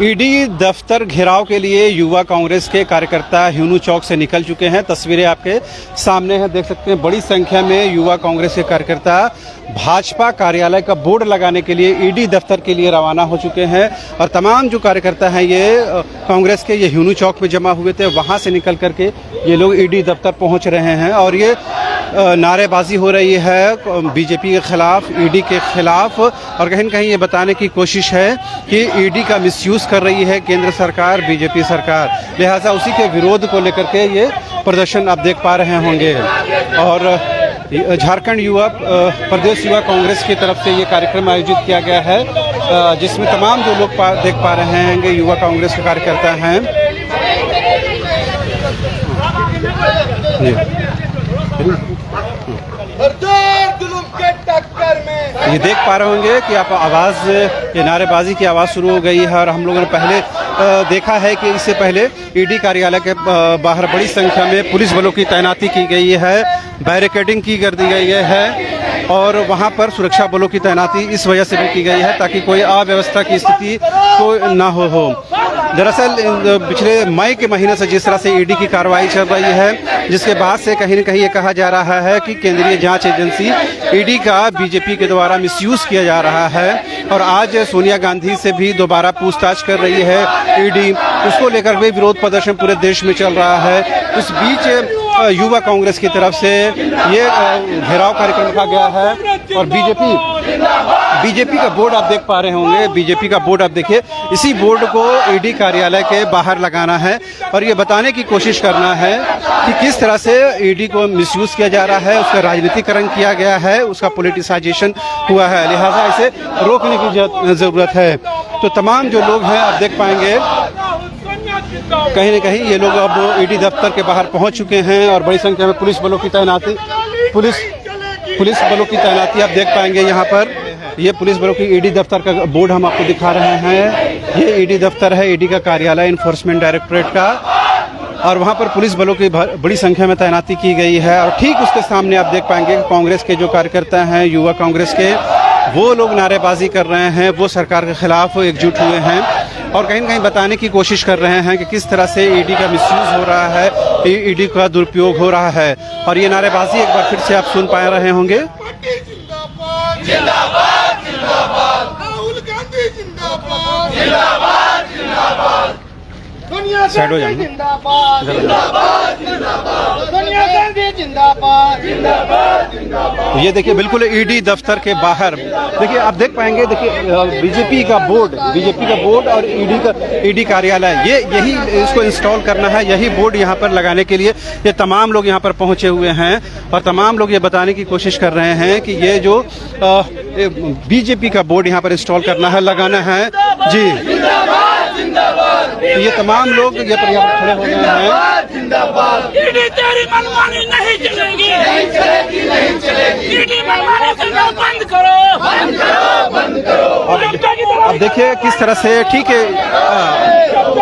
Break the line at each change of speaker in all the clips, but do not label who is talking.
ED दफ्तर घेराव के लिए युवा कांग्रेस के कार्यकर्ता हिनू चौक से निकल चुके हैं। तस्वीरें आपके सामने हैं, देख सकते हैं। बड़ी संख्या में युवा कांग्रेस के कार्यकर्ता भाजपा कार्यालय का बोर्ड लगाने के लिए ईडी दफ्तर के लिए रवाना हो चुके हैं। और तमाम जो कार्यकर्ता हैं ये कांग्रेस के ये हिनू चौक में जमा हुए थे, वहाँ से निकल करके ये लोग ईडी दफ्तर पहुँच रहे हैं। और ये नारेबाजी हो रही है बीजेपी के खिलाफ, ईडी के खिलाफ, और कहीं न कहीं ये बताने की कोशिश है कि ईडी का मिसयूज़ कर रही है केंद्र सरकार, बीजेपी सरकार। लिहाजा उसी के विरोध को लेकर के ये प्रदर्शन आप देख पा रहे होंगे। और झारखंड युवा प्रदेश युवा कांग्रेस की तरफ से ये कार्यक्रम आयोजित किया गया है, जिसमें तमाम जो लोग देख पा रहे हैं कि युवा कांग्रेस के कार्यकर्ता हैं। ये देख पा रहे होंगे कि आप आवाज़, ये नारेबाजी की आवाज़ शुरू हो गई है। और हम लोगों ने पहले देखा है कि इससे पहले ईडी कार्यालय के बाहर बड़ी संख्या में पुलिस बलों की तैनाती की गई है, बैरिकेडिंग की कर दी गई है, और वहाँ पर सुरक्षा बलों की तैनाती इस वजह से भी की गई है ताकि कोई अव्यवस्था की स्थिति को ना हो। दरअसल पिछले मई के महीने से जिस तरह से ईडी की कार्रवाई चल रही है, जिसके बाद से कहीं न कहीं ये कहा जा रहा है कि केंद्रीय जांच एजेंसी ईडी का बीजेपी के द्वारा मिसयूज़ किया जा रहा है। और आज सोनिया गांधी से भी दोबारा पूछताछ कर रही है ईडी, उसको लेकर भी विरोध प्रदर्शन पूरे देश में चल रहा है। इस बीच युवा कांग्रेस की तरफ से ये घेराव कार्यक्रम रखा गया है। और बीजेपी का बोर्ड आप देख पा रहे होंगे, बीजेपी का बोर्ड आप देखिए, इसी बोर्ड को ईडी कार्यालय के बाहर लगाना है और ये बताने की कोशिश करना है कि किस तरह से ईडी को मिसयूज़ किया जा रहा है, उसका राजनीतिकरण किया गया है, उसका पॉलिटिसाइजेशन हुआ है। लिहाजा इसे रोकने की ज़रूरत है। तो तमाम जो लोग हैं आप देख पाएंगे कहीं न कहीं ये लोग अब ईडी दफ्तर के बाहर पहुंच चुके हैं। और बड़ी संख्या में पुलिस बलों की तैनाती आप देख पाएंगे यहाँ पर। ये पुलिस बलों की ईडी दफ्तर का बोर्ड हम आपको दिखा रहे हैं। ये ईडी दफ्तर है, ईडी का कार्यालय इन्फोर्समेंट डायरेक्टरेट का, और वहाँ पर पुलिस बलों की बड़ी संख्या में तैनाती की गई है। और ठीक उसके सामने आप देख पाएंगे कि कांग्रेस के जो कार्यकर्ता हैं, युवा कांग्रेस के, वो लोग नारेबाजी कर रहे हैं, वो सरकार के खिलाफ एकजुट हुए हैं और कहीं न कहीं बताने की कोशिश कर रहे हैं कि किस तरह से ईडी का मिसयूज़ हो रहा है, ईडी का दुरुपयोग हो रहा है। और ये नारेबाजी एक बार फिर से आप सुन पा रहे होंगे।
जिंदाबाद जिंदाबाद, राहुल गांधी जिंदाबाद जिंदाबाद जिंदाबाद, सोनिया गांधी जिंदाबाद जिंदाबाद जिंदाबाद, सोनिया गांधी जिंदाबाद जिंदाबाद जिंदाबाद।
ये देखिए बिल्कुल ईडी दफ्तर के बाहर देखिए आप देख पाएंगे, देखिए बीजेपी का बोर्ड और ईडी कार्यालय, यही इसको इंस्टॉल करना है, यही बोर्ड यहाँ पर लगाने के लिए ये तमाम लोग यहाँ पर पहुँचे हुए हैं। और तमाम लोग ये बताने की कोशिश कर रहे हैं कि ये जो बीजेपी का बोर्ड यहाँ पर इंस्टॉल करना है, लगाना है जी। ये तमाम लोग ये पर यहाँ पर खड़े हो गए हैं।
जिंदाबाद, ईडी तेरी मनमानी नहीं चलेगी, नहीं चलेगी, नहीं चलेगी, ईडी मनमानी करना बंद करो, बंद करो, बंद करो।
अब देखिए किस तरह से, ठीक है,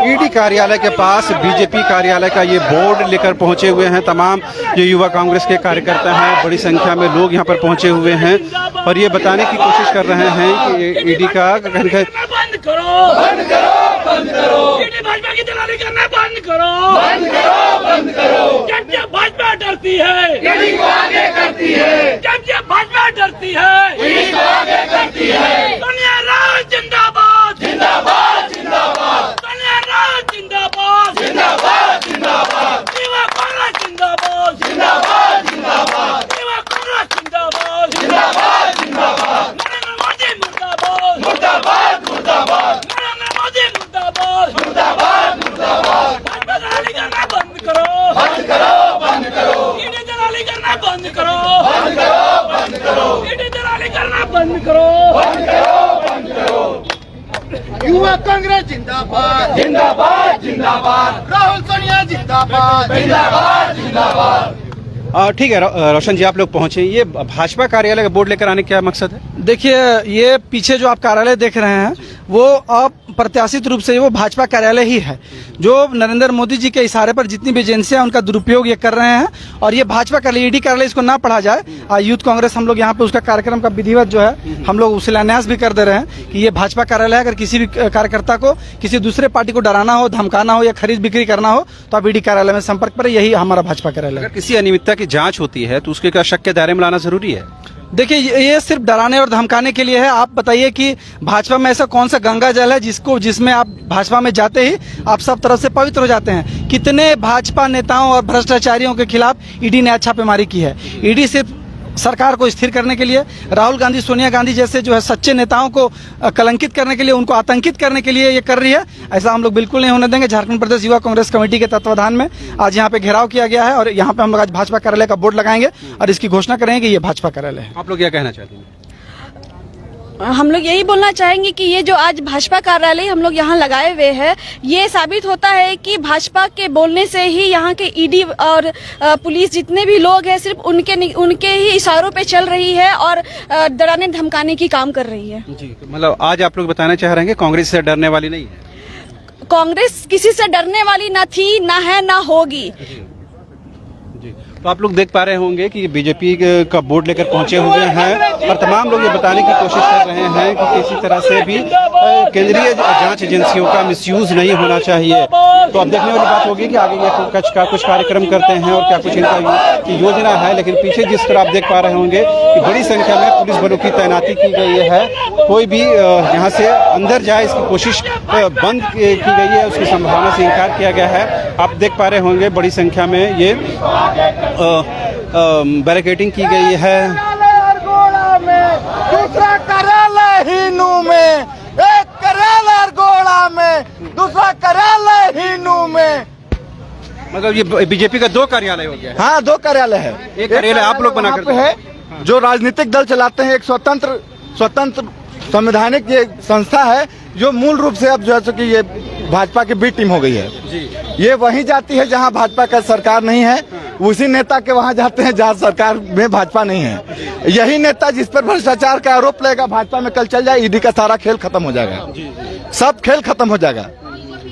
ईडी कार्यालय के पास बीजेपी कार्यालय का ये बोर्ड लेकर पहुंचे हुए हैं तमाम जो युवा कांग्रेस के कार्यकर्ता हैं। बड़ी संख्या में लोग यहाँ पर पहुंचे हुए हैं और ये बताने की कोशिश कर रहे हैं कि ईडी का
बंद करो, बंद करो, बंद करो, ईडी भाजपा की दलाली करना बंद करो, बंद करो, बंद करो। जब भाजपा डरती है, ईडी को आगे करती है, जब भाजपा डरती है, ईडी को आगे करती है। सोनिया राज जिंदाबाद जिंदाबाद जिंदाबाद, सोनिया राज जिंदाबाद जिंदाबाद जिंदाबाद, युवा कांग्रेस जिंदाबाद जिंदाबाद जिंदाबाद, युवा कांग्रेस जिंदाबाद जिंदाबाद जिंदाबाद, नरेंद्र मोदी मुर्दाबाद मुर्दाबाद मुर्दाबाद, नरेंद्र मोदी मुर्दाबाद मुर्दाबाद मुर्दाबाद। भाजपा दलाली करना बंद करो, बंद करो, बंद करो, ईडी दलाली करना बंद करो, बंद करो, बंद करो, ईडी दलाली करना बंद करो, बंद करो, बंद करो। युवा कांग्रेस जिंदाबाद जिंदाबाद जिंदाबाद, राहुल सोनिया जिंदाबाद जिंदाबाद जिंदाबाद।
ठीक है रोशन जी, आप लोग पहुंचे, ये भाजपा कार्यालय का बोर्ड लेकर आने का क्या मकसद है?
देखिए, ये पीछे जो आप कार्यालय देख रहे हैं वो अब प्रत्याशित रूप से वो भाजपा कार्यालय ही है। जो नरेंद्र मोदी जी के इशारे पर जितनी भी एजेंसियां उनका दुरुपयोग ये कर रहे हैं, और ये भाजपा कार्यालय, ईडी कार्यालय इसको ना पढ़ा जाए। यूथ कांग्रेस हम लोग यहाँ पे उसका कार्यक्रम का विधिवत जो है हम लोग शिलान्यास भी कर दे रहे हैं कि ये भाजपा कार्यालय है। अगर किसी भी कार्यकर्ता को किसी दूसरे पार्टी को डराना हो, धमकाना हो या खरीद बिक्री करना हो तो आप ईडी कार्यालय में संपर्क करें। यही हमारा भाजपा कार्यालय है।
अगर किसी अनियमितता की जांच होती है तो उसके क्या शक के दायरे में लाना जरूरी है?
देखिए, ये सिर्फ डराने और धमकाने के लिए है। आप बताइए कि भाजपा में ऐसा कौन सा गंगा जल है जिसमें आप भाजपा में जाते ही आप सब तरफ से पवित्र हो जाते हैं? कितने भाजपा नेताओं और भ्रष्टाचारियों के खिलाफ ईडी ने छापेमारी की है। ईडी सिर्फ सरकार को स्थिर करने के लिए, राहुल गांधी, सोनिया गांधी जैसे जो है सच्चे नेताओं को कलंकित करने के लिए, उनको आतंकित करने के लिए ये कर रही है। ऐसा हम लोग बिल्कुल नहीं होने देंगे। झारखंड प्रदेश युवा कांग्रेस कमेटी के तत्वाधान में आज यहाँ पे घेराव किया गया है और यहाँ पे हम लोग आज भाजपा कार्यालय का बोर्ड लगाएंगे और इसकी घोषणा करेंगे कि ये भाजपा कार्यालय है।
आप लोग क्या कहना चाहते हैं?
हम लोग यही बोलना चाहेंगे कि ये जो आज भाजपा कार्यालय हम लोग यहाँ लगाए हुए हैं, ये साबित होता है कि भाजपा के बोलने से ही यहाँ के ईडी और पुलिस जितने भी लोग हैं सिर्फ उनके ही इशारों पे चल रही है और डराने धमकाने की काम कर रही है।
जी, तो मतलब आज आप लोग बताना चाह रहे हैं कि कांग्रेस से डरने वाली नहीं है?
कांग्रेस किसी से डरने वाली ना थी, ना है, ना होगी।
तो आप लोग देख पा रहे होंगे कि बीजेपी का बोर्ड लेकर पहुंचे हुए हैं और तमाम लोग ये बताने की कोशिश कर रहे हैं कि किसी तरह से भी केंद्रीय जांच एजेंसियों का मिसयूज नहीं होना चाहिए। तो अब देखने वाली बात होगी कि आगे ये कुछ कार्यक्रम करते हैं और क्या कुछ इनका योजना है। लेकिन पीछे जिस तरह आप देख पा रहे होंगे कि बड़ी संख्या में पुलिस बलों की तैनाती की गई है। कोई भी यहाँ से अंदर जाए इसकी कोशिश बंद की गई है, उसकी संभावना से इनकार किया गया है। आप देख पा रहे होंगे बड़ी संख्या में ये बैरिकेडिंग की गई है।
दूसरा कार्यालय हिनू में, एक कार्यालय गोड़ा में, दूसरा कार्यालय हिनू में।
मतलब ये बीजेपी का 2 कार्यालय हो गया?
हाँ, 2 कार्यालय है।
एक कार्यालय आप लोग बना कर
है जो राजनीतिक दल चलाते हैं। एक स्वतंत्र संवैधानिक ये संस्था है जो मूल रूप से अब जो है कि ये भाजपा की बी टीम हो गई है जी। ये वहीं जाती है जहां भाजपा का सरकार नहीं है, उसी नेता के वहां जाते हैं जहां सरकार में भाजपा नहीं है। यही नेता जिस पर भ्रष्टाचार का आरोप लगेगा भाजपा में कल चल जाए, ईडी का सारा खेल खत्म हो जाएगा, सब खेल खत्म हो जाएगा।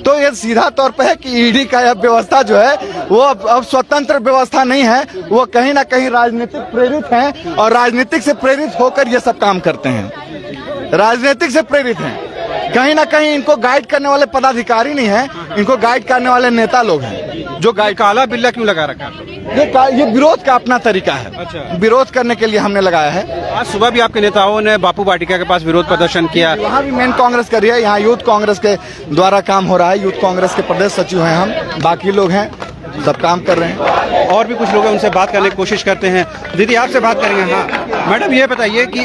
तो ये सीधा तौर पे है कि ईडी का यह व्यवस्था जो है वो अब स्वतंत्र व्यवस्था नहीं है, वो कहीं ना कहीं राजनीतिक प्रेरित है और राजनीतिक से प्रेरित होकर ये सब काम करते हैं। राजनीतिक से प्रेरित हैं, कहीं ना कहीं इनको गाइड करने वाले पदाधिकारी नहीं है, इनको गाइड करने वाले नेता लोग हैं जो गाइड।
काला बिल्ला क्यों लगा रखा है?
ये विरोध का अपना तरीका है।
अच्छा।
विरोध करने के लिए हमने लगाया है।
आज सुबह भी आपके नेताओं ने बापू वाटिका के पास विरोध प्रदर्शन किया।
वहाँ भी मेन कांग्रेस कर रही है, यहाँ यूथ कांग्रेस के द्वारा काम हो रहा है। यूथ कांग्रेस के प्रदेश सचिव हैं हम, बाकी लोग हैं, सब काम कर रहे हैं।
और भी कुछ लोग हैं, उनसे बात करने की कोशिश करते हैं। दीदी आपसे बात करेंगे। हाँ मैडम, ये बताइए कि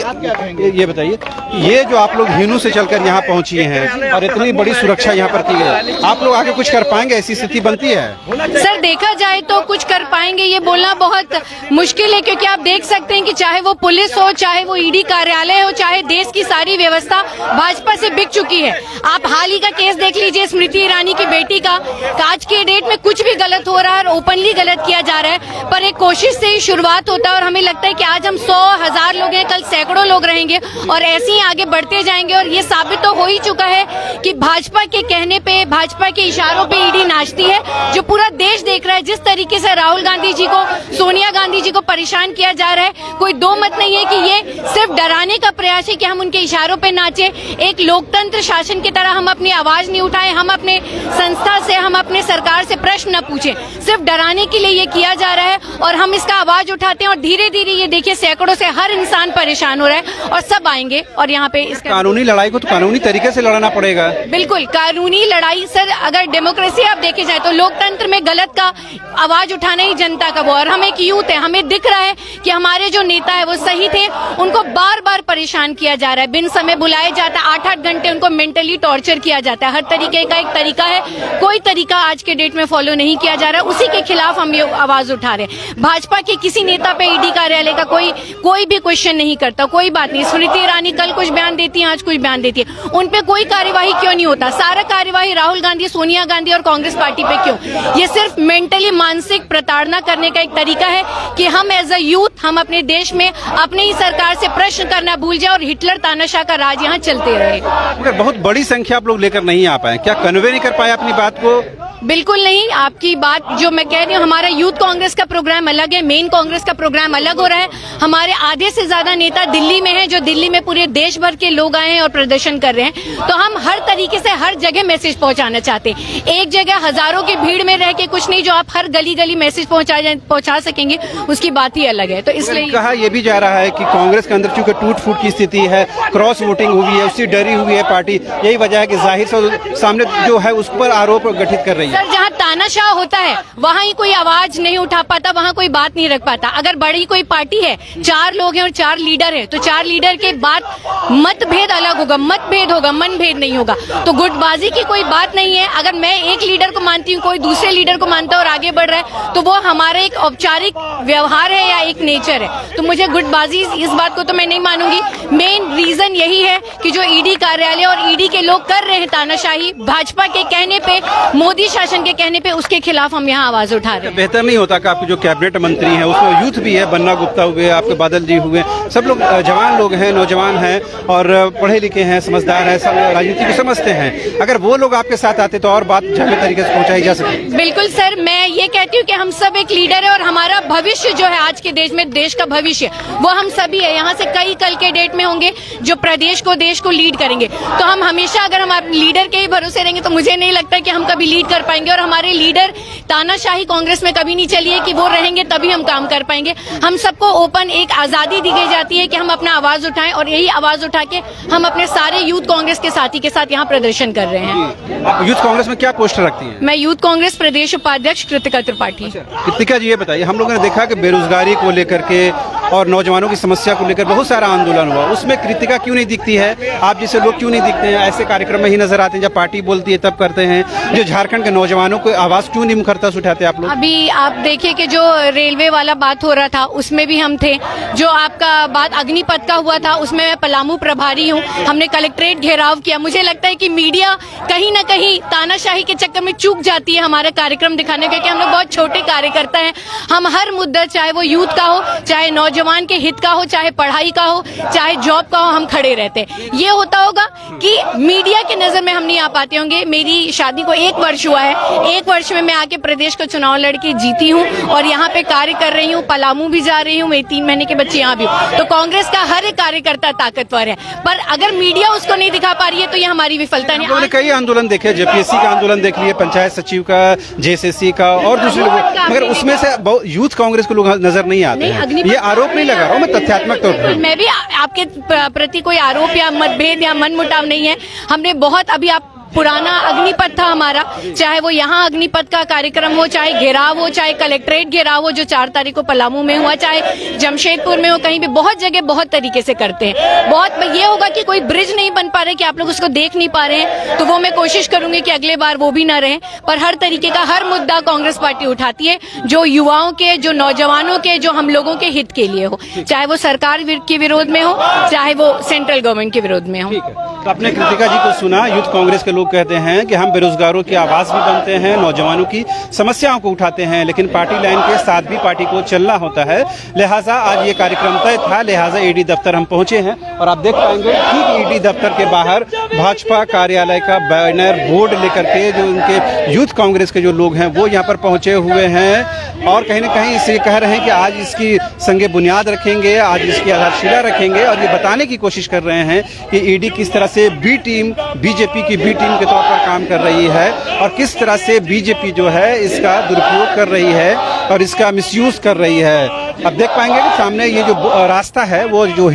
ये जो आप लोग हिनू से चलकर यहाँ पहुँची हैं और इतनी बड़ी सुरक्षा यहाँ पर की गई, आप लोग आगे कुछ कर पाएंगे? ऐसी स्थिति बनती है?
सर देखा जाए तो कुछ कर पाएंगे ये बोलना बहुत मुश्किल है, क्योंकि आप देख सकते हैं कि चाहे वो पुलिस हो, चाहे वो ईडी कार्यालय हो, चाहे देश की सारी व्यवस्था भाजपा से बिक चुकी है। आप हाल ही का केस देख लीजिए स्मृति ईरानी की बेटी का। आज के डेट में कुछ भी गलत हो रहा है और ओपनली गलत किया जा रहा है, पर एक कोशिश से ही शुरुआत होता है और हमें लगता है कि आज हम 100,000 लोग हैं, कल सैकड़ों लोग रहेंगे और ऐसे ही आगे बढ़ते जाएंगे। और ये साबित तो हो ही चुका है कि भाजपा के कहने पे, भाजपा के इशारों पे ईडी नाचती है, जो पूरा देश देख रहा है। जिस तरीके से राहुल गांधी जी को, सोनिया गांधी जी को परेशान किया जा रहा है, कोई दो मत नहीं है कि ये सिर्फ डराने का प्रयास है कि हम उनके इशारों पे नाचे। एक लोकतंत्र शासन की तरह हम अपनी आवाज नहीं उठाएं, हम अपने संस्था से, हम अपने सरकार से प्रश्न न पूछें, सिर्फ डराने के लिए ये किया जा रहा है और हम इसका आवाज उठाते हैं। और धीरे धीरे ये देखिए सैकड़ों से हर इंसान परेशान हो रहा है और सब आएंगे और यहाँ पे इसका
कानूनी लड़ाई को तो कानूनी तरीके से लड़ना पड़ेगा।
बिल्कुल कानूनी लड़ाई। सर अगर डेमोक्रेसी आप देखे जाए तो लोकतंत्र में गलत का आवाज उठाना ही जनता का वो। और हम एक यूथ है, हमें दिख रहा है कि हमारे जो नेता है वो सही थे, उनको बार बार परेशान किया जा रहा है, बिन समय बुलाया जाता है, 8-8 घंटे उनको मेंटली टॉर्चर किया जाता है। हर तरीके का एक तरीका है, कोई तरीका आज के डेट में फॉलो नहीं किया जा रहा है, उसी के खिलाफ हम ये आवाज उठा रहे हैं। भाजपा के किसी नेता पे ईडी कार्यालय का कोई भी क्वेश्चन नहीं करता, कोई बात नहीं। स्मृति ईरानी कल कुछ बयान देती है, आज कुछ बयान देती है, उन पे कोई कार्यवाही क्यों नहीं होता? सारा कार्यवाही राहुल गांधी, सोनिया गांधी और कांग्रेस पार्टी पे क्यों? ये सिर्फ मेंटली मानसिक प्रताड़ना करने का एक तरीका है कि हम एज अ यूथ हम अपने देश में अपनी ही सरकार से प्रश्न करना भूल जाए और हिटलर तानाशाह का राज यहाँ चलते रहे।
मगर बहुत बड़ी संख्या आप लोग लेकर नहीं आ पाए, क्या कन्वे नहीं कर पाए अपनी बात को?
बिल्कुल नहीं, आपकी बात जो मैं कह रही हूँ, हमारा यूथ कांग्रेस का प्रोग्राम अलग है, मेन कांग्रेस का प्रोग्राम अलग हो रहा है। हमारे आधे से ज्यादा नेता दिल्ली में हैं, जो दिल्ली में पूरे देश भर के लोग आए हैं और प्रदर्शन कर रहे हैं। तो हम हर तरीके से हर जगह मैसेज पहुंचाना चाहते हैं। एक जगह हजारों की भीड़ में रह के कुछ नहीं, जो आप हर गली गली मैसेज पहुंचा सकेंगे, उसकी बात ही अलग है। तो इसलिए
कहा यह भी जा रहा है कि कांग्रेस के अंदर चूंकि टूट फूट की स्थिति है, क्रॉस वोटिंग हुई है, उससे डरी हुई है पार्टी, यही वजह है कि जाहिर से सामने जो है उस पर आरोप गठित कर रही है।
सर, जहाँ तानाशाह होता है वहाँ ही कोई आवाज नहीं उठा पाता, वहाँ कोई बात नहीं रख पाता। अगर बड़ी कोई पार्टी है, 4 लोग हैं और 4 लीडर हैं, तो 4 लीडर के बात मतभेद अलग होगा, मतभेद होगा, मनभेद नहीं होगा। तो गुटबाजी की कोई बात नहीं है। अगर मैं एक लीडर को मानती हूँ, कोई दूसरे लीडर को मानता है और आगे बढ़ रहा है, तो वो हमारा एक औपचारिक व्यवहार है या एक नेचर है। तो मुझे गुटबाजी इस बात को तो मैं नहीं मानूंगी। मेन रीजन यही है कि जो ईडी कार्यालय और ईडी के लोग कर रहे हैं तानाशाही, भाजपा के कहने पे, मोदी शासन के कहने पे, उसके खिलाफ हम यहाँ आवाज उठा रहे हैं।
बेहतर नहीं होता कि आपके जो कैबिनेट मंत्री हैं उसमें यूथ भी है, बन्ना गुप्ता हुए, आपके बादल जी हुए, सब लोग जवान लोग हैं, नौजवान हैं और पढ़े लिखे हैं, समझदार हैं, सब राजनीति को समझते हैं। अगर वो लोग आपके साथ आते तो और बात जामे तरीके से पहुंचाई जा सकती।
बिल्कुल सर, मैं ये कहती हूँ कि हम सब एक लीडर है और हमारा भविष्य जो है आज के देश में, देश का भविष्य, वो हम सभी है। यहाँ से कई कल के डेट में होंगे जो प्रदेश को, देश को लीड करेंगे। तो हम हमेशा अगर हम लीडर के ही भरोसे रहेंगे तो मुझे नहीं लगता कि हम कभी लीड कर पाएंगे। और हमारे लीडर तानाशाही कांग्रेस में कभी नहीं चली है कि वो रहेंगे तभी हम काम कर पाएंगे। हम सबको ओपन एक आजादी दी गई जाती है कि हम अपना आवाज उठाएं और यही आवाज उठा के हम अपने सारे यूथ कांग्रेस के साथी के साथ यहाँ प्रदर्शन कर रहे हैं।
आप यूथ कांग्रेस में क्या पोस्ट रखती हैं?
मैं यूथ कांग्रेस प्रदेश उपाध्यक्ष कृतिका त्रिपाठी।
कृतिका जी, ये बताइए, हम लोगों ने देखा कि बेरोजगारी को लेकर के और नौजवानों की समस्या को लेकर बहुत सारा आंदोलन हुआ, उसमें कृतिका क्यों नहीं दिखती है? आप जैसे लोग क्यों नहीं दिखते हैं? ऐसे कार्यक्रम में ही नजर आते हैं, जब पार्टी बोलती है तब करते हैं। जो झारखंड के नौजवानों को आवाज क्यों नहीं मुखरता से उठाते आप लोग?
अभी आप देखिए कि जो रेलवे वाला बात हो रहा था उसमें भी हम थे। जो आपका बात अग्निपथ का हुआ था उसमें मैं पलामू प्रभारी हूँ। हमने कलेक्ट्रेट घेराव किया। मुझे लगता है कि मीडिया कहीं ना कहीं तानाशाही के चक्कर में चूक जाती है हमारा कार्यक्रम दिखाने, क्योंकि हम लोग बहुत छोटे कार्यकर्ता हैं। हम हर मुद्दा, चाहे वो यूथ का हो, चाहे नौजवान के हित का हो, चाहे पढ़ाई का हो, चाहे जॉब का हो, हम खड़े रहते हैं। ये होता होगा कि मीडिया के नजर में हम नहीं आ पाते होंगे। मेरी शादी को 1 वर्ष हुआ है, 1 वर्ष में मैं आके प्रदेश का चुनाव लड़के जीती हूँ और यहाँ पे कार्य कर रही हूँ। पलामू भी जा रही हूँ, मेरे 3 महीने के बच्चे यहाँ भी हूँ। तो कांग्रेस का हर एक कार्यकर्ता ताकतवर है, पर अगर मीडिया उसको नहीं दिखा पा रही है तो ये हमारी विफलता नहीं।
हमने कई आंदोलन देखे, जेपीएससी का आंदोलन देख लिए, पंचायत सचिव का, जेएसएससी का और दूसरे लोग, मगर उसमें से यूथ कांग्रेस के लोग नजर नहीं आते हैं। ये आरोप नहीं लगा रहा हूँ मैं, तथ्यात्मक तौर पर।
मैं भी आपके प्रति कोई आरोप या मतभेद या मनमुटाव नहीं है। हमने बहुत, अभी आप पुराना अग्निपथ था हमारा, चाहे वो यहाँ अग्निपथ का कार्यक्रम हो, चाहे घेराव हो, चाहे कलेक्ट्रेट घेराव हो जो 4 तारीख को पलामू में हुआ, चाहे जमशेदपुर में हो, कहीं भी बहुत जगह बहुत तरीके से करते हैं। बहुत ये होगा कि कोई ब्रिज नहीं बन पा रहे, कि आप लोग उसको देख नहीं पा रहे हैं, तो वो मैं कोशिश करूंगी कि अगले बार वो भी ना रहे। पर हर तरीके का हर मुद्दा कांग्रेस पार्टी उठाती है जो युवाओं के, जो नौजवानों के, जो हम लोगों के हित के लिए हो, चाहे वो सरकार के विरोध में हो, चाहे वो सेंट्रल गवर्नमेंट के विरोध में हो।
तो आपने कृतिका जी को सुना। यूथ कांग्रेस के लोग कहते हैं कि हम बेरोजगारों की आवाज भी बनते हैं, नौजवानों की समस्याओं को उठाते हैं, लेकिन पार्टी लाइन के साथ भी पार्टी को चलना होता है। लिहाजा आज ये कार्यक्रम तय था, लिहाजा ईडी दफ्तर हम पहुंचे हैं और आप देख पाएंगे ठीक ईडी दफ्तर के बाहर भाजपा कार्यालय का बैनर, बोर्ड लेकर के जो उनके यूथ कांग्रेस के जो लोग हैं वो यहाँ पर पहुंचे हुए हैं और कहीं ना कहीं इसे कह रहे हैं कि आज इसकी संगे बुनियाद रखेंगे, आज इसकी आधारशिला रखेंगे और ये बताने की कोशिश कर रहे हैं कि ईडी किस तरह से बी टीम, बीजेपी की बी टीम के तौर पर काम कर रही है और किस तरह से बीजेपी जो है इसका दुरुपयोग कर रही है और इसका मिसयूज कर रही है। अब देख पाएंगे कि सामने ये जो रास्ता है वो जो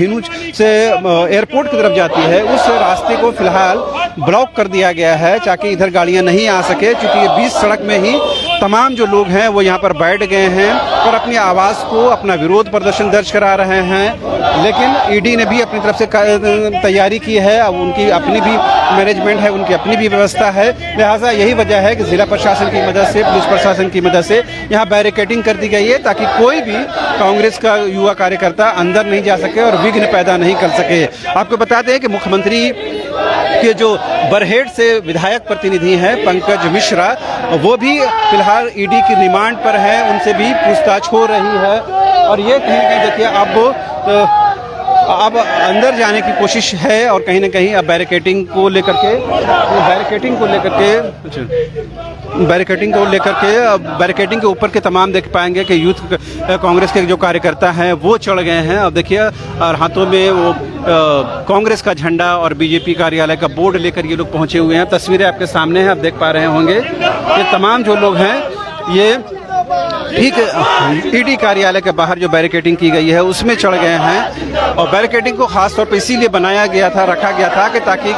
से एयरपोर्ट की तरफ जाती है, उस रास्ते को फिलहाल ब्लॉक कर दिया गया है ताकि इधर गाड़ियां नहीं आ सके, क्योंकि ये बीच सड़क में ही तमाम जो लोग हैं वो यहाँ पर बैठ गए हैं और अपनी आवाज़ को, अपना विरोध प्रदर्शन दर्ज करा रहे हैं। लेकिन ईडी ने भी अपनी तरफ से तैयारी की है, अब उनकी अपनी भी मैनेजमेंट है, उनकी अपनी भी व्यवस्था है, लिहाजा यही वजह है कि जिला प्रशासन की मदद से, पुलिस प्रशासन की मदद से यहाँ बैरिकेडिंग कर दी गई है ताकि कोई भी कांग्रेस का युवा कार्यकर्ता अंदर नहीं जा सके और विघ्न पैदा नहीं कर सके। आपको बताते हैं कि मुख्यमंत्री के जो बरहेट से विधायक प्रतिनिधि हैं पंकज मिश्रा, वो भी फिलहाल ईडी की रिमांड पर हैं, उनसे भी पूछताछ हो रही है। और ये कहीं ना कहीं देखिए अब अंदर जाने की कोशिश है और कहीं ना कहीं अब बैरिकेडिंग को लेकर बैरिकेडिंग के ऊपर के तमाम देख पाएंगे कि यूथ कांग्रेस के जो कार्यकर्ता हैं वो चढ़ गए हैं। अब देखिए और हाथों में वो कांग्रेस का झंडा और बीजेपी कार्यालय का बोर्ड लेकर ये लोग पहुंचे हुए हैं। तस्वीरें आपके सामने हैं, आप देख पा रहे होंगे। ये तमाम जो लोग हैं ये ठीक ईडी कार्यालय के बाहर जो बैरिकेडिंग की गई है उसमें चढ़ गए हैं और बैरिकेडिंग को खास तौर पर इसीलिए बनाया गया था, रखा गया था कि ताकि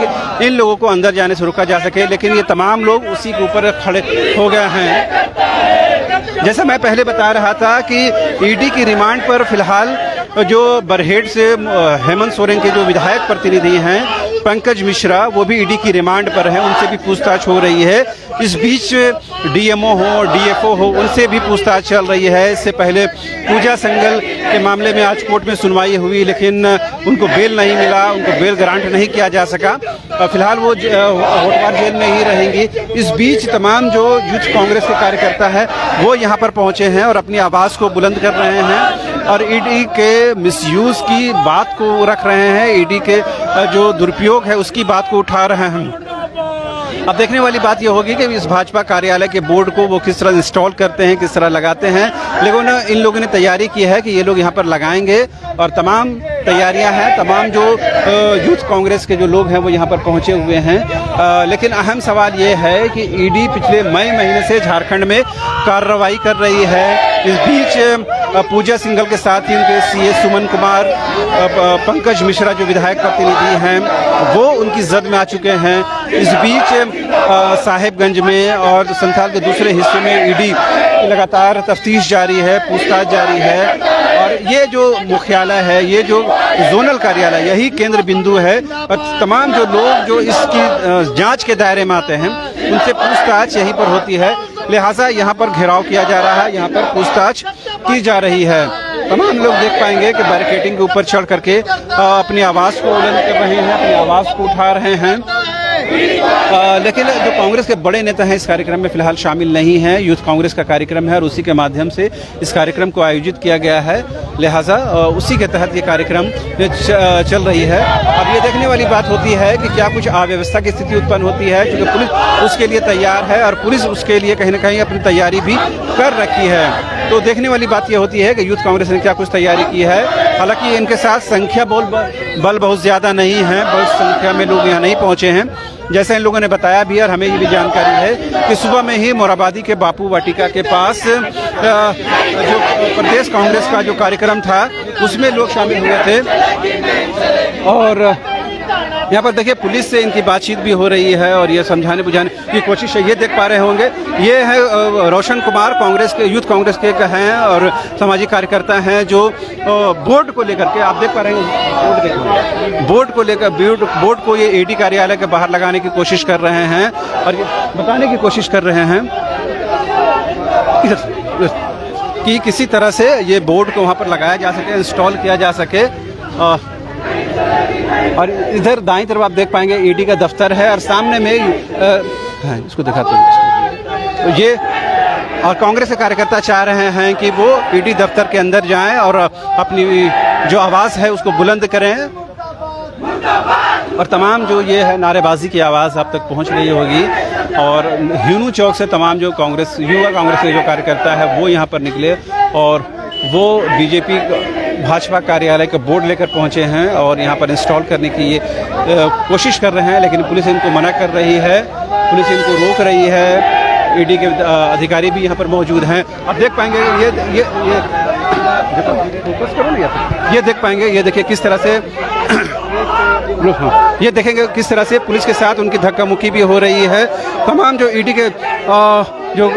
इन लोगों को अंदर जाने से रोका जा सके। लेकिन ये तमाम लोग उसी के ऊपर खड़े हो गए हैं। जैसा मैं पहले बता रहा था कि ईडी की रिमांड पर फिलहाल जो बरहेट से हेमंत सोरेन के जो विधायक प्रतिनिधि हैं पंकज मिश्रा, वो भी ईडी की रिमांड पर हैं, उनसे भी पूछताछ हो रही है। इस बीच डीएमओ हो, डीएफओ हो, उनसे भी पूछताछ चल रही है। इससे पहले पूजा संगल के मामले में आज कोर्ट में सुनवाई हुई, लेकिन उनको बेल नहीं मिला, उनको बेल ग्रांट नहीं किया जा सका। फिलहाल वो होटवार जेल में ही रहेंगी। इस बीच तमाम जो यूथ कांग्रेस के कार्यकर्ता है वो यहाँ पर पहुँचे हैं और अपनी आवाज़ को बुलंद कर रहे हैं और ईडी के मिसयूज़ की बात को रख रहे हैं, ईडी के जो दुरुपयोग है उसकी बात को उठा रहे हैं। अब देखने वाली बात यह होगी कि इस भाजपा कार्यालय के बोर्ड को वो किस तरह इंस्टॉल करते हैं, किस तरह लगाते हैं। लेकिन इन लोगों ने तैयारी की है कि ये लोग यहाँ पर लगाएंगे और तमाम तैयारियां हैं, तमाम जो यूथ कांग्रेस के जो लोग हैं वो यहाँ पर पहुँचे हुए हैं। लेकिन अहम सवाल ये है कि ईडी पिछले मई महीने से झारखंड में कार्रवाई कर रही है। इस बीच पूजा सिंघल के साथ ही उनके सीए सुमन कुमार, पंकज मिश्रा जो विधायक प्रतिनिधि हैं वो उनकी जद में आ चुके हैं। इस बीच साहेबगंज में और संथाल के दूसरे हिस्से में ईडी की लगातार तफ्तीश जारी है, पूछताछ जारी है और ये जो मुख्यालय है, ये जो जोनल कार्यालय, यही केंद्र बिंदु है और तमाम जो लोग जो इसकी जांच के दायरे में आते हैं उनसे पूछताछ यहीं पर होती है। लिहाजा यहाँ पर घेराव किया जा रहा है, यहाँ पर पूछताछ की जा रही है। तमाम लोग देख पाएंगे कि बैरिकेडिंग के ऊपर चढ़ करके अपनी आवाज़ को बुलंद कर रहे हैं, अपनी आवाज़ को उठा रहे हैं। लेकिन जो कांग्रेस के बड़े नेता हैं इस कार्यक्रम में फिलहाल शामिल नहीं हैं। यूथ कांग्रेस का कार्यक्रम है और उसी के माध्यम से इस कार्यक्रम को आयोजित किया गया है, लिहाजा उसी के तहत ये कार्यक्रम चल रही है। अब ये देखने वाली बात होती है कि क्या कुछ अव्यवस्था की स्थिति उत्पन्न होती है, क्योंकि पुलिस उसके लिए तैयार है और पुलिस उसके लिए कहीं ना कहीं अपनी तैयारी भी कर रखी है। तो देखने वाली बात यह होती है कि यूथ कांग्रेस ने क्या कुछ तैयारी की है। हालांकि इनके साथ संख्या बल बहुत ज़्यादा नहीं है, बहुत संख्या में लोग यहाँ नहीं पहुँचे हैं, जैसे इन लोगों ने बताया भी और हमें ये भी जानकारी है कि सुबह में ही मोराबादी के बापू वाटिका के पास जो प्रदेश कांग्रेस का जो कार्यक्रम था उसमें लोग शामिल हुए थे और यहाँ पर देखिए पुलिस से इनकी बातचीत भी हो रही है और ये समझाने बुझाने की कोशिश है। ये देख पा रहे होंगे, ये है रोशन कुमार, कांग्रेस के यूथ कांग्रेस के हैं और सामाजिक कार्यकर्ता हैं जो बोर्ड को लेकर के, आप देख पा रहे हैं बोर्ड को लेकर बोर्ड को ये ईडी कार्यालय के बाहर लगाने की कोशिश कर रहे हैं और ये बताने की कोशिश कर रहे हैं कि किसी तरह से ये बोर्ड को वहाँ पर लगाया जा सके, इंस्टॉल किया जा सके। और इधर दाईं तरफ आप देख पाएंगे ईडी का दफ्तर है और सामने में इसको दिखाते हैं तो ये और कांग्रेस के कार्यकर्ता चाह रहे हैं कि वो ईडी दफ्तर के अंदर जाएं और अपनी जो आवाज़ है उसको बुलंद करें और तमाम जो ये है नारेबाजी की आवाज़ आप तक पहुंच रही होगी। और ह्यूनू चौक से तमाम जो कांग्रेस युवा कांग्रेस के जो कार्यकर्ता है वो यहाँ पर निकले और वो बीजेपी भाजपा कार्यालय का बोर्ड लेकर पहुंचे हैं और यहाँ पर इंस्टॉल करने की ये कोशिश कर रहे हैं, लेकिन पुलिस इनको मना कर रही है, पुलिस इनको रोक रही है। ईडी के अधिकारी भी यहाँ पर मौजूद हैं। आप देख पाएंगे ये फोकस करो ना, ये देख पाएंगे, ये देखिए किस तरह से ये देखेंगे किस तरह से पुलिस के साथ उनकी धक्का मुक्की भी हो रही है। तमाम जो ईडी के जो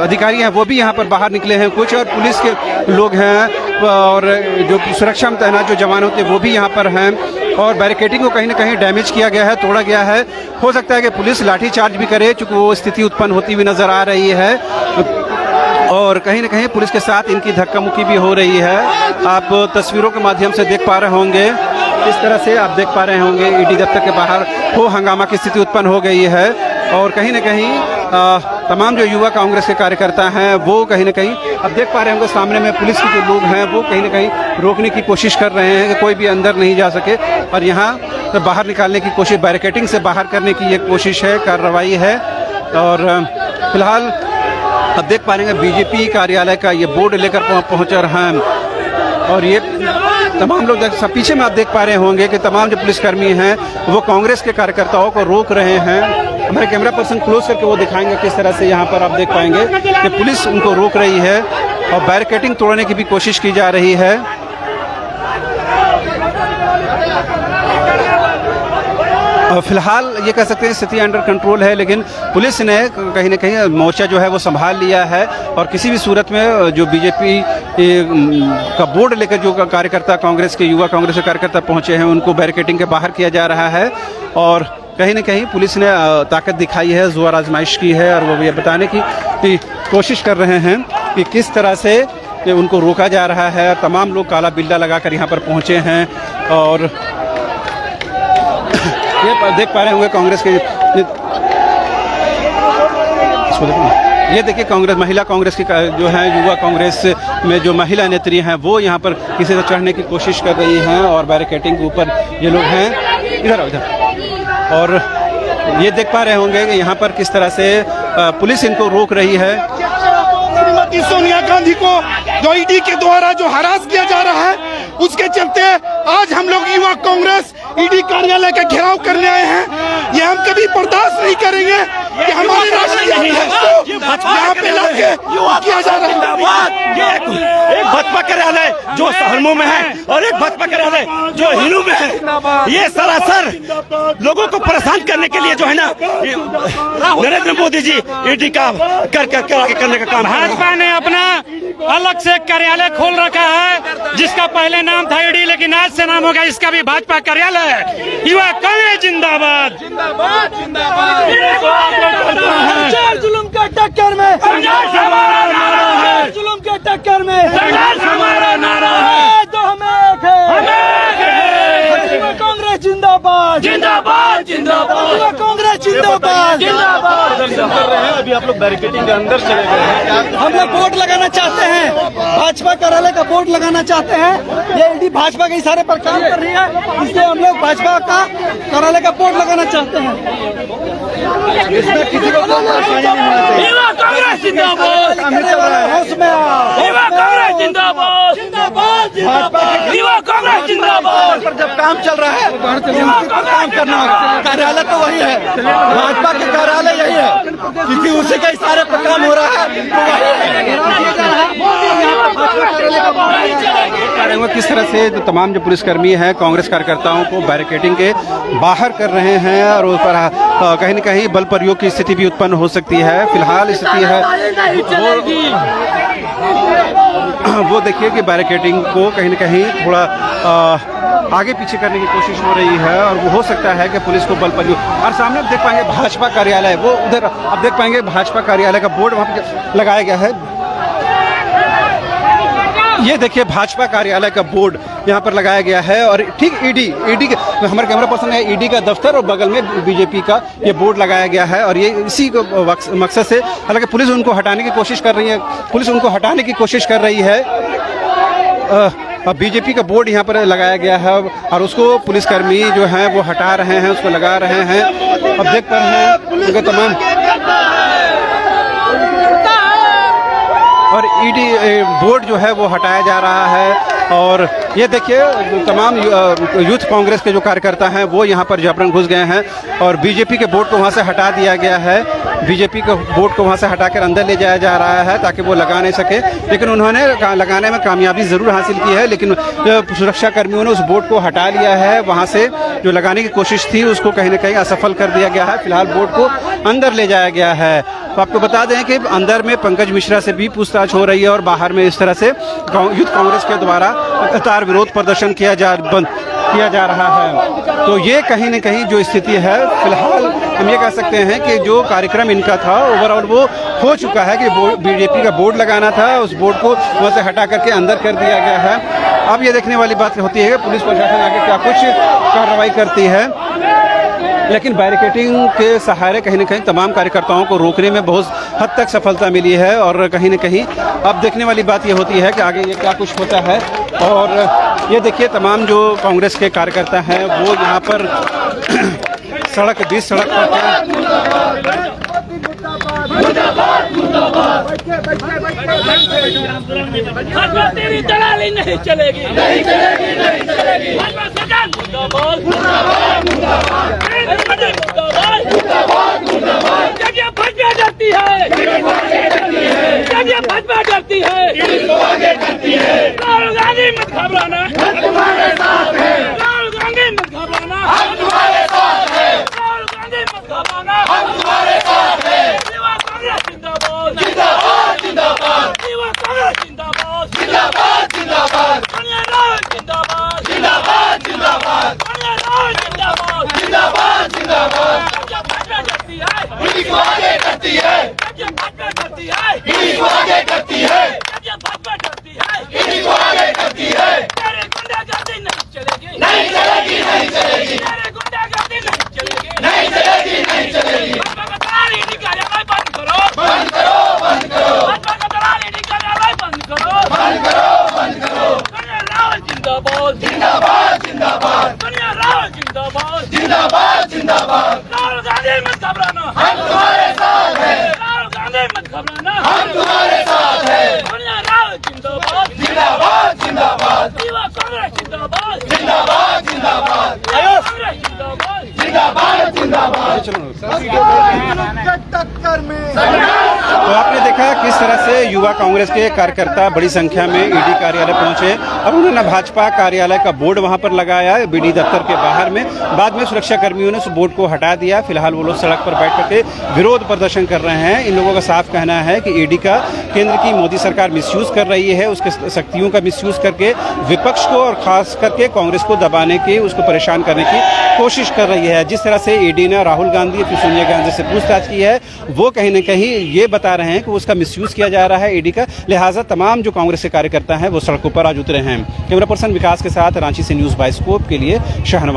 अधिकारी हैं वो भी यहाँ पर बाहर निकले हैं कुछ, और पुलिस के लोग हैं और जो सुरक्षा में तैनात जो जवान होते हैं वो भी यहाँ पर हैं, और बैरिकेडिंग को कहीं ना कहीं डैमेज किया गया है, तोड़ा गया है। हो सकता है कि पुलिस लाठीचार्ज भी करे, चूँकि वो स्थिति उत्पन्न होती हुई नज़र आ रही है, और कहीं ना कहीं पुलिस के साथ इनकी धक्का मुक्की भी हो रही है। आप तस्वीरों के माध्यम से देख पा रहे होंगे, इस तरह से आप देख पा रहे होंगे ईडी दफ्तर के बाहर हो हंगामा की स्थिति उत्पन्न हो गई है, और कहीं ना कहीं तमाम जो युवा कांग्रेस के कार्यकर्ता हैं वो कहीं ना कहीं अब देख पा रहे होंगे सामने में पुलिस के जो लोग हैं वो कहीं ना कहीं रोकने की कोशिश कर रहे हैं कि कोई भी अंदर नहीं जा सके, और यहाँ बाहर निकालने की कोशिश, बैरिकेडिंग से बाहर करने की ये कोशिश है, कार्रवाई है। और फिलहाल अब देख पा रहे हैं बीजेपी कार्यालय का ये बोर्ड लेकर पहुँचा रहा है, और ये तमाम लोग सब पीछे में आप देख पा रहे होंगे कि तमाम जो पुलिसकर्मी हैं वो कांग्रेस के कार्यकर्ताओं को रोक रहे हैं। हमारे कैमरा पर्सन क्लोज करके वो दिखाएंगे किस तरह से यहाँ पर आप देख पाएंगे कि पुलिस उनको रोक रही है और बैरिकेडिंग तोड़ने की भी कोशिश की जा रही है। फिलहाल ये कह सकते हैं स्थिति अंडर कंट्रोल है, लेकिन पुलिस ने कहीं ना कहीं मोर्चा जो है वो संभाल लिया है, और किसी भी सूरत में जो बीजेपी का बोर्ड लेकर जो कार्यकर्ता कांग्रेस के युवा कांग्रेस के कार्यकर्ता पहुंचे हैं उनको बैरिकेडिंग के बाहर किया जा रहा है, और कहीं ना कहीं पुलिस ने ताकत दिखाई है, जोर आजमाइश की है, और वो ये बताने की कोशिश कर रहे हैं कि किस तरह से उनको रोका जा रहा है। तमाम लोग काला बिल्ला लगाकर यहाँ पर पहुँचे हैं, और ये देख पा रहे होंगे कांग्रेस के ये देखिए कांग्रेस महिला कांग्रेस की जो है युवा कांग्रेस में जो महिला नेत्री हैं वो यहाँ पर किसी से चढ़ने की कोशिश कर रही हैं, और बैरिकेडिंग के ऊपर ये लोग हैं इधर, और ये देख पा रहे होंगे कि यहाँ पर किस तरह से पुलिस इनको रोक रही है।
श्रीमती सोनिया गांधी को जो ईडी के द्वारा जो हरास किया जा रहा है उसके चलते आज हम लोग युवा कांग्रेस ईडी कार्यालय का घेराव करने आए हैं। ये हम कभी बर्दाश्त नहीं करेंगे कि हमारे राष्ट्रीय यहाँ पे लाके किया जा रहा है।
एक भाजपा कार्यालय जो हरमो में है और एक भाजपा कार्यालय जो हिलू में है, ये सरासर लोगों को परेशान करने के लिए जो है ना नरेंद्र मोदी जी ईडी का करने का काम।
भाजपा ने अपना अलग से कार्यालय खोल रखा है जिसका पहले नाम था ईडी, लेकिन आज से नाम होगा इसका भी भाजपा कार्यालय है। युवा कांग्रेस जिंदाबाद जिंदाबाद जिंदाबाद।
जुल्म के टक्कर में
संघर्ष हमारा नारा है,
जुल्म के टक्कर में
संघर्ष हमारा नारा है,
तो हमें एक है। युवा कांग्रेस जिंदाबाद
जिंदाबाद जिंदाबाद,
युवा कांग्रेस जिंदाबाद
जिंदाबाद।
कर रहे हैं, अभी आप लोग बैरिकेडिंग के अंदर चले गए हैं।
हम लोग बोर्ड लगाना चाहते हैं, भाजपा कार्यालय का बोर्ड लगाना चाहते हैं। ये ईडी भाजपा के इशारे पर काम कर रही है, इसलिए हम लोग भाजपा का कार्यालय का बोर्ड लगाना चाहते हैं।
इसमें किसी को कोई परेशानी नहीं होना चाहिए।
युवा कांग्रेस जिंदाबाद,
होश में आओ।
युवा कांग्रेस जिंदाबाद जिंदाबाद जिंदाबाद, युवा कांग्रेस जिंदाबाद।
पर जब काम चल रहा है काम करना, कार्यालय तो वही है, भाजपा के कार्यालय यही है, क्योंकि उसी के इशारे पर काम हो रहा है तो वही है।
किस तरह से जो तमाम जो पुलिसकर्मी हैं कांग्रेस कार्यकर्ताओं को बैरिकेडिंग के बाहर कर रहे हैं, और उस पर कहीं न कहीं बल प्रयोग की स्थिति भी उत्पन्न हो सकती है। फिलहाल स्थिति है वो देखिए कि बैरिकेडिंग को कहीं न कहीं थोड़ा आगे पीछे करने की कोशिश हो रही है, और वो हो सकता है कि पुलिस को बल प्रयोग। और सामने आप देख पाएंगे भाजपा कार्यालय, वो उधर आप देख पाएंगे भाजपा कार्यालय का बोर्ड वहाँ पे लगाया गया है। ये देखिए भाजपा कार्यालय का बोर्ड यहाँ पर लगाया गया है, और ठीक ईडी हमारे कैमरा पर्सन है, ईडी का दफ्तर और बगल में बीजेपी का ये बोर्ड लगाया गया है, और ये इसी को मकसद से, हालांकि पुलिस उनको हटाने की कोशिश कर रही है, बीजेपी का बोर्ड यहाँ पर लगाया गया है, और उसको पुलिसकर्मी जो हैं वो हटा रहे हैं, उसको लगा रहे हैं। अब देख पा रहे हैं उनके तमाम, और ईडी बोर्ड जो है वो हटाया जा रहा है। और ये देखिए तमाम यूथ कांग्रेस के जो कार्यकर्ता हैं वो यहाँ पर जबरन घुस गए हैं और बीजेपी के बोर्ड को वहाँ से हटा दिया गया है। बीजेपी के बोर्ड को वहाँ से हटाकर अंदर ले जाया जा रहा है ताकि वो लगा नहीं सके, लेकिन उन्होंने लगाने में कामयाबी ज़रूर हासिल की है, लेकिन सुरक्षा कर्मियों ने उस बोर्ड को हटा लिया है। वहाँ से जो लगाने की कोशिश थी उसको कहीं ना कहीं असफल कर दिया गया है। फिलहाल बोर्ड को अंदर ले जाया गया है। तो आपको बता दें कि अंदर में पंकज मिश्रा से भी पूछताछ हो रही है और बाहर में इस तरह से यूथ कांग्रेस के द्वारा लगातार विरोध प्रदर्शन किया जा रहा है। तो ये कहीं न कहीं जो स्थिति है, फिलहाल हम ये कह सकते हैं कि जो कार्यक्रम इनका था ओवरऑल वो हो चुका है कि बीजेपी का बोर्ड लगाना था, उस बोर्ड को वहाँ से हटा करके अंदर कर दिया गया है। अब ये देखने वाली बात होती है कि पुलिस प्रशासन आगे क्या कुछ कार्रवाई करती है, लेकिन बैरिकेडिंग के सहारे कहीं न कहीं तमाम कार्यकर्ताओं को रोकने में बहुत हद तक सफलता मिली है। और कहीं न कहीं अब देखने वाली बात ये होती है कि आगे ये क्या कुछ होता है। और ये देखिए तमाम जो कांग्रेस के कार्यकर्ता हैं वो यहाँ पर बीच सड़क
पर तेरी दलाली नहीं चलेगी, नहीं चलेगी, नहीं चलेगी। जगह भाजपा डरती है, जगह भाजपा डरती है, राहुल गांधी मत घबराना, तुम्हारे साथ है, राहुल गांधी मत घबराना, तुम्हारे साथ है, राहुल गांधी मत घबराना, तुम्हारे साथ है। युवा कांग्रेस जिंदाबाद, जिंदाबाद, जिंदाबाद, युवा कांग्रेस जिंदाबाद, जिंदाबाद, जिंदाबाद, सोनिया राहुल जिंदाबाद, जिंदाबाद, जिंदाबाद, सोनिया राहुल जिंदाबाद, जिंदाबाद, जिंदाबाद। जब भाजपा डरती है, पुलिस को आगे करती है, जब भाजपा डरती है, पुलिस को आगे करती है, जब भाजपा डरती है, पुलिस को आगे करती है। तेरे गुंडागर्दी नहीं चलेगी, नहीं चलेगी, नहीं चलेगी, तेरे गुंडागर्दी नहीं चलेगी, नहीं चलेगी, नहीं चलेगी। भाजपा का दलाल ईडी कार्यालय बंद करो, बंद करो, बंद करो, भाजपा का दलाल ईडी कार्यालय बंद करो, बंद करो, बंद करो। सोनिया राहुल जिंदाबाद, जिंदाबाद, जिंदाबाद, सोनिया राहुल जिंदाबाद, जिंदाबाद, जिंदाबाद। राहुल गांधी मत घबराना, हम तुम्हारे साथ हैं, राहुल गांधी मत घबराना, हम तुम्हारे साथ हैं, सोनिया राहुल जिंदाबाद, जिंदाबाद, जिंदाबाद, युवा कांग्रेस जिंदाबाद, जिंदाबाद, जिंदाबाद, कांग्रेस जिंदाबाद, जिंदाबाद, जिंदाबाद।
तो आपने देखा किस तरह से युवा कांग्रेस के कार्यकर्ता बड़ी संख्या में ईडी कार्यालय पहुंचे और उन्होंने भाजपा कार्यालय का बोर्ड वहां पर लगाया बीडी दफ्तर के बाहर में। बाद में सुरक्षा कर्मियों ने उस बोर्ड को हटा दिया। फिलहाल वो लोग सड़क पर बैठ करके विरोध प्रदर्शन कर रहे हैं। इन लोगों का साफ कहना है कि ईडी का केंद्र की मोदी सरकार मिसयूज कर रही है, उसके शक्तियों का मिसयूज करके विपक्ष को और खास करके कांग्रेस को दबाने की, उसको परेशान करने की कोशिश कर रही है। जिस तरह से ईडी ने राहुल गांधी फिर सोनिया गांधी से पूछताछ की है, वो कहीं न कहीं ये बता रहे हैं कि उसका मिसयूज किया जा रहा है ईडी का। लिहाजा तमाम जो कांग्रेस के कार्यकर्ता हैं वो सड़कों पर आज उतरे हैं। कैमरा पर्सन विकास के साथ रांची से न्यूज़ बाइस्कोप के लिए शाहनवाज।